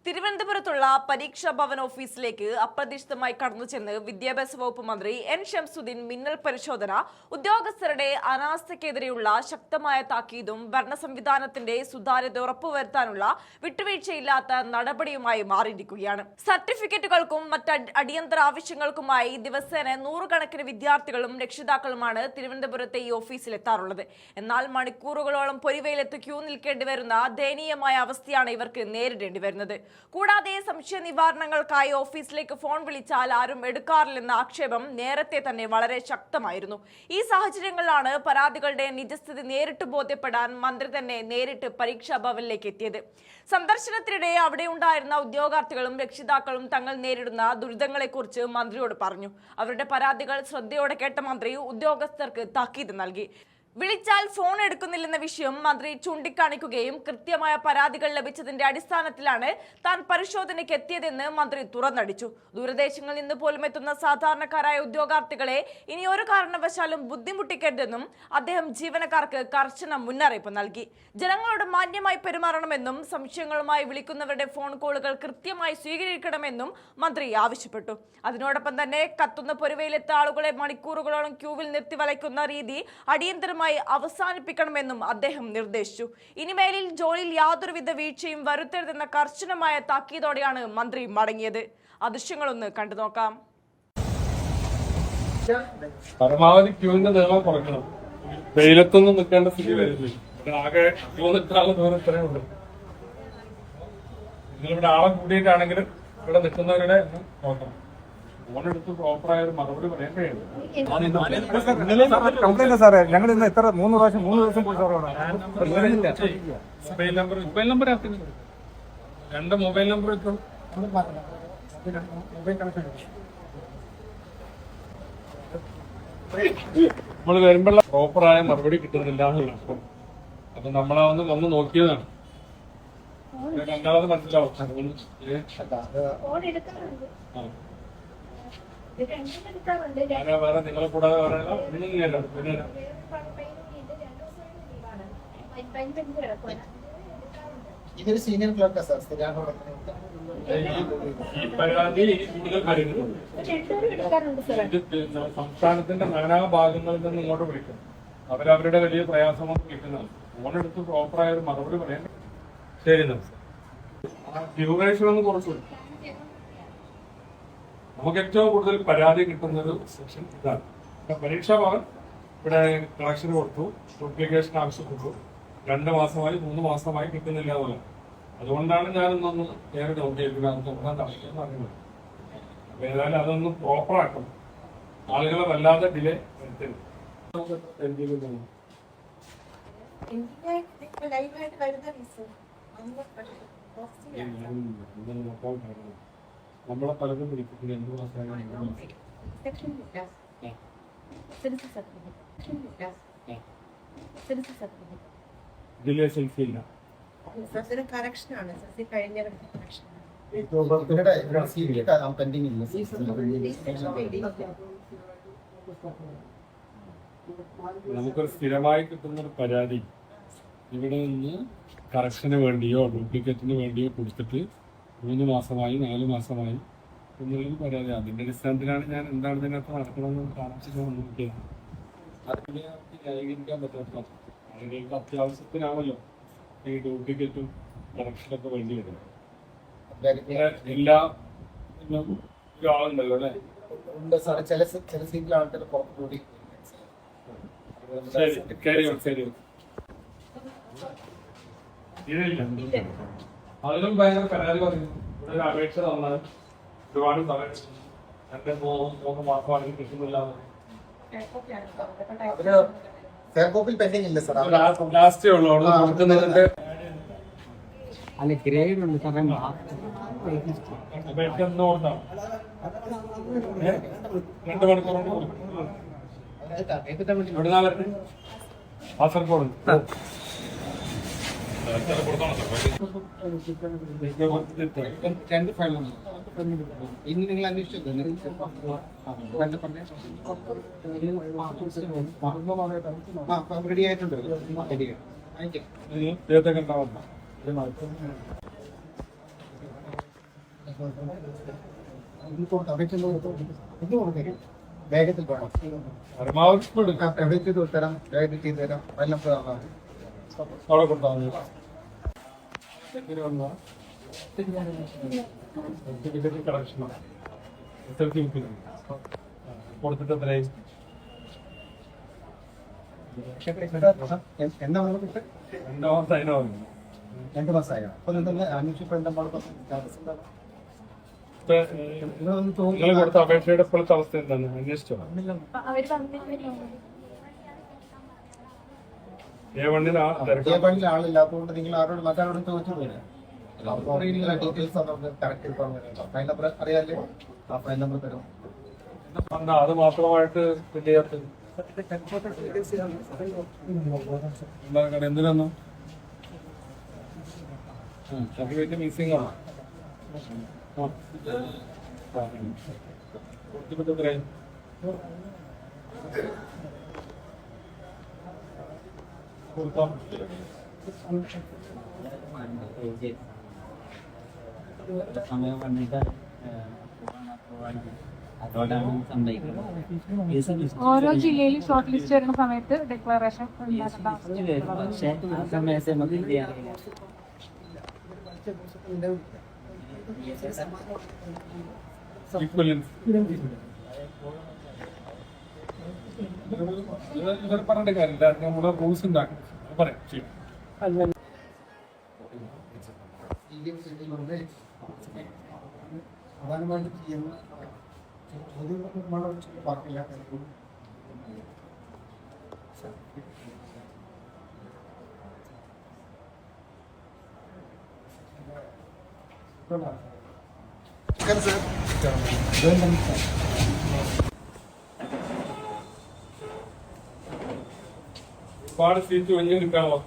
തിരുവനന്തപുരത്തുള്ള പരീക്ഷാ ഭവൻ ഓഫീസിലേക്ക് അപ്രതീക്ഷിതമായി കടന്നു ചെന്ന് വിദ്യാഭ്യാസ വകുപ്പ് മന്ത്രി എൻ ഷംസുദ്ദീൻ മിന്നൽ പരിശോധന ഉദ്യോഗസ്ഥരുടെ അനാസ്ഥയ്ക്കെതിരെയുള്ള ശക്തമായ താക്കീതും ഭരണ സംവിധാനത്തിന്റെ സുതാര്യത ഉറപ്പുവരുത്താനുള്ള വിട്ടുവീഴ്ചയില്ലാത്ത നടപടിയുമായി മാറിയിരിക്കുകയാണ്. സർട്ടിഫിക്കറ്റുകൾക്കും മറ്റ് അടിയന്തര ആവശ്യങ്ങൾക്കുമായി ദിവസേന നൂറുകണക്കിന് വിദ്യാർത്ഥികളും രക്ഷിതാക്കളുമാണ് തിരുവനന്തപുരത്തെ ഈ ഓഫീസിലെത്താറുള്ളത്. എന്നാൽ മണിക്കൂറുകളോളം പൊരിവെയിലെത്ത് ക്യൂ നിൽക്കേണ്ടി വരുന്ന ദയനീയമായ അവസ്ഥയാണ് ഇവർക്ക് നേരിടേണ്ടി വരുന്നത്. കൂടാതെ സംശയ നിവാരണങ്ങൾക്കായി ഓഫീസിലേക്ക് ഫോൺ വിളിച്ചാൽ ആരും എടുക്കാറില്ലെന്ന ആക്ഷേപം നേരത്തെ തന്നെ വളരെ ശക്തമായിരുന്നു. ഈ സാഹചര്യങ്ങളിലാണ് പരാതികളുടെ നിജസ്ഥിതി നേരിട്ട് ബോധ്യപ്പെടാൻ മന്ത്രി തന്നെ നേരിട്ട് പരീക്ഷാ ഭവനിലേക്ക് എത്തിയത്. സന്ദർശനത്തിനിടെ അവിടെ ഉണ്ടായിരുന്ന ഉദ്യോഗാർത്ഥികളും രക്ഷിതാക്കളും തങ്ങൾ നേരിടുന്ന ദുരിതങ്ങളെക്കുറിച്ച് മന്ത്രിയോട് പറഞ്ഞു. അവരുടെ പരാതികൾ ശ്രദ്ധയോടെ കേട്ട മന്ത്രി ഉദ്യോഗസ്ഥർക്ക് താക്കീത് നൽകി. വിളിച്ചാൽ ഫോൺ എടുക്കുന്നില്ലെന്ന വിഷയം മന്ത്രി ചൂണ്ടിക്കാണിക്കുകയും കൃത്യമായ പരാതികൾ ലഭിച്ചതിന്റെ അടിസ്ഥാനത്തിലാണ് താൻ പരിശോധനയ്ക്ക് എത്തിയതെന്ന് മന്ത്രി തുറന്നടിച്ചു. ദൂരദേശങ്ങളിൽ നിന്ന് പോലും എത്തുന്ന സാധാരണക്കാരായ ഉദ്യോഗാർത്ഥികളെ ഇനി ഒരു കാരണവശാലും ബുദ്ധിമുട്ടിക്കരുതെന്നും അദ്ദേഹം ജീവനക്കാർക്ക് കർശന മുന്നറിയിപ്പ് നൽകി. ജനങ്ങളോട് മാന്യമായി പെരുമാറണമെന്നും സംശയങ്ങളുമായി വിളിക്കുന്നവരുടെ ഫോൺ കോളുകൾ കൃത്യമായി സ്വീകരിക്കണമെന്നും മന്ത്രി ആവശ്യപ്പെട്ടു. അതിനോടൊപ്പം തന്നെ കത്തുന്ന പൊരുവയിലെത്ത ആളുകളെ മണിക്കൂറുകളോളം ക്യൂവിൽ നിർത്തി വലയ്ക്കുന്ന രീതി അടിയന്തരമായി അവസാനിപ്പിക്കണമെന്നും അദ്ദേഹം നിർദ്ദേശിച്ചു. ഇനിമേലിൽ ജോലിയിൽ യാതൊരുവിധ വീഴ്ചയും വരുത്തരുതെന്ന കർശനമായ താക്കീതോടെയാണ് മന്ത്രി മടങ്ങിയത്. ആ ദൃശ്യങ്ങളൊന്ന് കണ്ടു നോക്കാം. പരമാവധി ക്യൂവിന്റെ നീളം കുറയ്ക്കണം. വെയിലത്തൊന്നും നിൽക്കേണ്ട സ്ഥിതി വരുന്നില്ല. ആകെ ക്യൂ നിൽക്കാനുള്ള ദൂരം ഇത്രയേ ഉള്ളൂ. നിങ്ങളിവിടെ ആളെ കൂടിയിട്ടാണെങ്കിലും ഇവിടെ നിൽക്കുന്നവരുടെ നോക്കണം. ഫോണെടുത്ത് പ്രോപ്പറായ ഒരു മറുപടി പറയാൻ കംപ്ലൈന്റ് സാറേ, ഞങ്ങൾ ഇന്ന് എത്ര 3 ദിവസം പോയി സാറേ. മൊബൈൽ നമ്പർ ആക്കുന്നു. 2 മൊബൈൽ നമ്പർ വെക്കും. നമ്മൾ വരുമ്പോഴുള്ള പ്രോപ്പറായ മറുപടി കിട്ടുന്നില്ല എന്നുള്ളത്. അപ്പൊ നമ്മളതൊന്ന് വന്ന് നോക്കിയതാണ്. രണ്ടാമത് മനസ്സിലാവും. വേറെ നിങ്ങളെ കൂടാതെ ഇതൊരു സീനിയർ ക്ലർക്കാ സാർ. സംസ്ഥാനത്തിന്റെ നാനാ ഭാഗങ്ങളിൽ നിന്ന് ഇങ്ങോട്ട് വിളിക്കും. അവരവരുടെ വലിയ പ്രയാസമൊന്നും കിട്ടുന്നതാണ്. ഫോണെടുത്ത് പ്രോപ്പറായ ഒരു മറുപടി പറയാൻ. ശരി, നമസ്കാരം. ഡ്യൂറേഷൻ ഒന്ന് കുറച്ചു. നമുക്ക് ഏറ്റവും കൂടുതൽ പരാതി കിട്ടുന്ന ഒരു സെക്ഷൻ ഇതാണ്. പരീക്ഷാ ഭവൻ ഇവിടെ കളക്ഷൻ കൊടുത്തു, ഡ്യൂപ്ലിക്കേഷൻ ആവശ്യപ്പെട്ടു. 2 മാസമായി 3 മാസമായി കിട്ടുന്നില്ല എന്നുള്ളത്. അതുകൊണ്ടാണ് ഞാനിന്നൊന്ന് നേരെ നോക്കിയിരിക്കുന്നത്. പറയുന്നത് അപ്പൊ ഏതായാലും അതൊന്ന് പ്രോപ്പറാക്കണം. ആളുകളെ വല്ലാതെ ഡിലേ വരുത്തരുത്. നമ്മളെ പലതും വിളിപ്പിക്കുന്നത് 2 മാസമായി. ഇതിലെ സെൽഫി ഇല്ല. നമുക്കൊരു സ്ഥിരമായി കിട്ടുന്നൊരു പരാതി ഇവിടെ നിന്ന് കറക്ഷന് വേണ്ടിയോ ഡ്യൂപ്ലിക്കേറ്റിന് വേണ്ടിയോ കൊടുത്തിട്ട് 3 മാസമായി 4 മാസമായി എന്നുള്ളൊരു പരാതി. അതിന്റെ അടിസ്ഥാനത്തിലാണ് ഞാൻ എന്താണ് ഇതിനകത്ത് നടക്കണമെന്ന് കാണിച്ചിട്ട് നോക്കിയത്. അതിനെ ന്യായീകരിക്കാൻ പറ്റാത്ത ആളുകൾക്ക് അത്യാവശ്യത്തിനാണല്ലോ ഈ ഡ്യൂപ്ലിക്കേറ്റും കറക്ഷനൊക്കെ വേണ്ടി വരുന്നത്. എല്ലാ ഒരാളുണ്ടല്ലോ അല്ലെ. ചില സീറ്റിലാണ് പുറത്തുകൂടി. ശരി. ഇതില്ല ആളുകൾ ഭയങ്കര പരാതി പറയുന്നു. ഇവിടെ ഒരു അപേക്ഷ തന്നാൽ ഒരുപാട് സമയം 2-3 മാസമാണെങ്കിൽ കിട്ടുന്നില്ല. ലാസ്റ്റേ ഉള്ളൂ അവിടെ കൊടുക്കുന്നതിന്റെ ഗ്രേഡ് ഉണ്ട് സാറേ. അപേക്ഷ ഒന്ന് കൊടുത്താണ് 2 മണിക്കൂർ കൊണ്ട് കൊടുക്കും. എവിടുന്നാ വരുന്നത്? കാസർഗോഡ്. ഇന്ന് നിങ്ങൾ അന്വേഷിച്ചു റെഡി ആയിട്ടുണ്ട്. ഉണ്ടാവുന്ന വേഗത്തിൽ വേണം പരമാവധി ഇപ്പൊ എടുക്കാം. എവിടെ ചെയ്ത് തരാം വേഗത്തിൽ ചെയ്ത് തരാം എല്ലാം അവിടെ കൊടുത്താൽ മതി. എങ്ങനെ വന്നാ? സർട്ടിഫിക്കറ്റ് കളക്ഷനാണ്. SLC കൊടുത്തിട്ട് എത്രയായി? എന്താ പറയുക 2 മാസം അതിനാവും. 2 മാസമായോ അപ്പൊ നിങ്ങൾ അന്വേഷിച്ചപ്പോ എന്താ സ്റ്റാറ്റസ് എന്താണ് നിങ്ങൾ കൊടുത്ത അപേക്ഷയുടെ ഇപ്പോഴത്തെ അവസ്ഥ എന്താണ് അന്വേഷിച്ചോ? A1 പണിയിൽ ആളില്ലാത്തതുകൊണ്ട് നിങ്ങൾ ആരോട് മറ്റാരോടും ചോദിച്ചു പോയില്ല ഡീറ്റെയിൽസ് കറക്റ്റ് ഫൈൽ നമ്പർ അറിയാല്ലേ ആ ഫൈൽ നമ്പർ തരും അത് മാത്രമായിട്ട് ചെയ്യാത്തത് എന്തിനൊന്നു സർട്ടിഫിക്കറ്റ് മിസ്സിംഗ് ആണ്. കൊടുത്തിട്ട് എത്രയായി? കൊടുത്താം. സമയം വന്നിട്ട് അതോടാണ് സംഭവിക്കുന്നത്. ഓരോ ജില്ലയിലും ഷോർട്ട് ലിസ്റ്റ് വരുന്ന സമയത്ത് ഡിക്ലറേഷൻ പക്ഷേ ആ സമയത്ത് നമുക്ക് ഇത് ചെയ്യാൻ കഴിയില്ല. Equivalence. ഇവർ പറഞ്ഞിട്ട് കാര്യമില്ല, നമ്മുടെ റൂൾസ് ഉണ്ടാക്കും. പറയാം ശരി. പ്രധാനമായിട്ടും ചെയ്യുന്ന പാർക്കില്ല ഒരുപാട് സീറ്റ് ഒഴിഞ്ഞു നിൽക്കാമോ?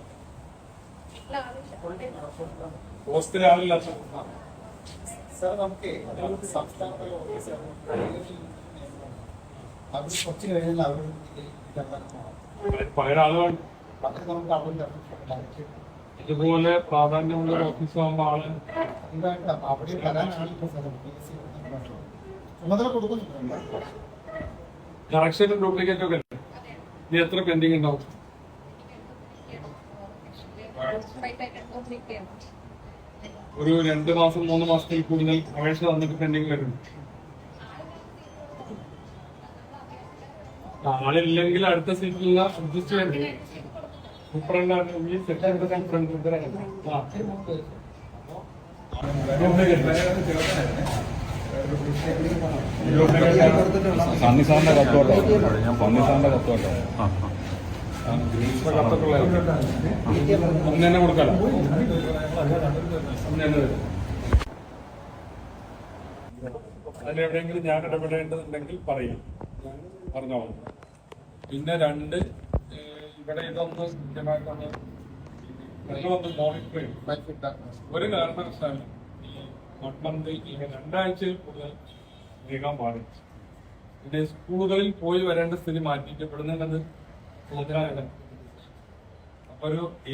ഹോസ്റ്റൽ ആളില്ലാത്ത സാർ നമുക്ക് അവർ കുറച്ച് കഴിഞ്ഞാൽ അവർ പകരം ആളുകൾ നമുക്ക് അവിടെ ഇതുപോലെ പ്രാധാന്യമുള്ള ഒരു ഓഫീസ് ആകുമ്പോൾ ആള് അവിടെ വരാനാണ് ചുമതല കൊടുക്കുന്നുണ്ട് കറക്ഷനും ഡ്യൂപ്ലിക്കേറ്റും ഒക്കെ അല്ലേ? ഇനി എത്ര പെൻഡിങ് ഉണ്ടാവും? ഒരു 2 മാസം 3 മാസത്തിൽ കൂടുതൽ അപേക്ഷ തന്നിട്ട് പെൻഡിങ് വരുന്നു. ആളില്ലെങ്കിൽ അടുത്ത സീറ്റിൽ അഡ്ജസ്റ്റ് ചെയ്യണ്ടേ? സണ്ണിസാറിന്റെ കത്തോട്ടോ ഞാൻ സണ്ണിസാറിന്റെ കത്തോട്ടോ അന്ന് തന്നെ കൊടുക്കാലോ. അതിലെവിടെയെങ്കിലും ഞാൻ ഇടപെടേണ്ടതുണ്ടെങ്കിൽ പറയും, പറഞ്ഞോളൂ. പിന്നെ 2 ഇവിടെ ഇതൊന്ന് കൃത്യമായിട്ടൊന്ന് മോണിറ്റർ ചെയ്യും. ഒരു കാരണവശാലും ഈ 1 month 2 ആഴ്ചയിൽ കൂടുതൽ നീങ്ങാൻ പാടില്ല. പിന്നെ സ്കൂളുകളിൽ പോയി വരേണ്ട സ്ഥിതി മാറ്റിയിട്ട് ഇവിടുന്നത് സൂചനാകണം. അപ്പൊ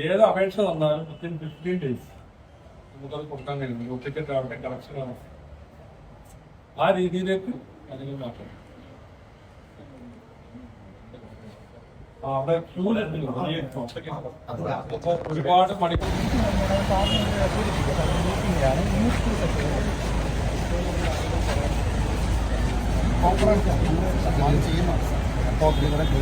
ഏത് അപേക്ഷ തന്നാലും 15 days നമുക്കത് കൊടുക്കാൻ കഴിയും. ഡ്യൂപ്ലിക്കേറ്റ് ആവട്ടെ, കളക്ഷൻ ആവട്ടെ, ആ രീതിയിലേക്ക് കാര്യങ്ങൾ മാറ്റണം. അവിടെ ഒരുപാട് മണിക്കൂർ ചെയ്യുന്ന